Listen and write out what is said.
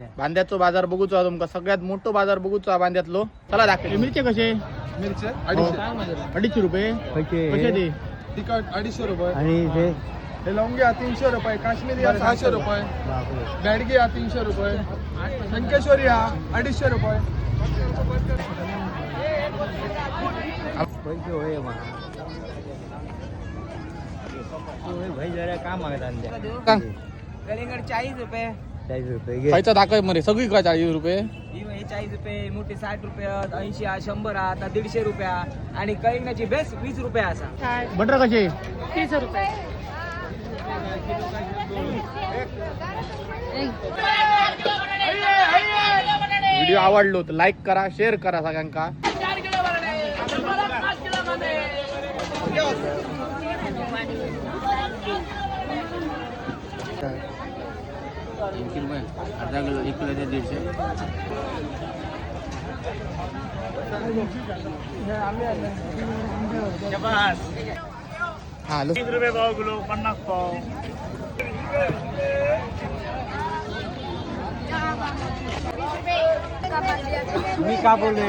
बांद्याचो बाजार बघूचो तुमका सगळ्यात मोठो बाजार बघूचो बांद्यातलो. चला दाखव. मिरचे कसे? मिरची हो. 250 रुपये. कसे ते? तिखट 250 रुपये. आणि ते हे लवंगी 300 रुपये. काश्मीरी 600 रुपये. बॅडगी 300 रुपये. संकेश्वरी 250 रुपये. पैसे होय भाई जरा काम मागतात कलिंगड 40 रुपये. 40 रुपये खायचा दाखव मध्ये सगळी काय 40 रुपये. ही 40 रुपये, मोठी 60 रुपये, 80, 100, आता 150 रुपया आणि कलिंगडाची बेस 20 रुपये असा. बटर कसे? 30 रुपये. व्हिडिओ आवडलो तर लाईक करा, शेअर करा सगळ्यांका. अर्धा किलो 1 किलो 150. हा 30 रुपये पाव किलो 50 पाव. मी का बोलले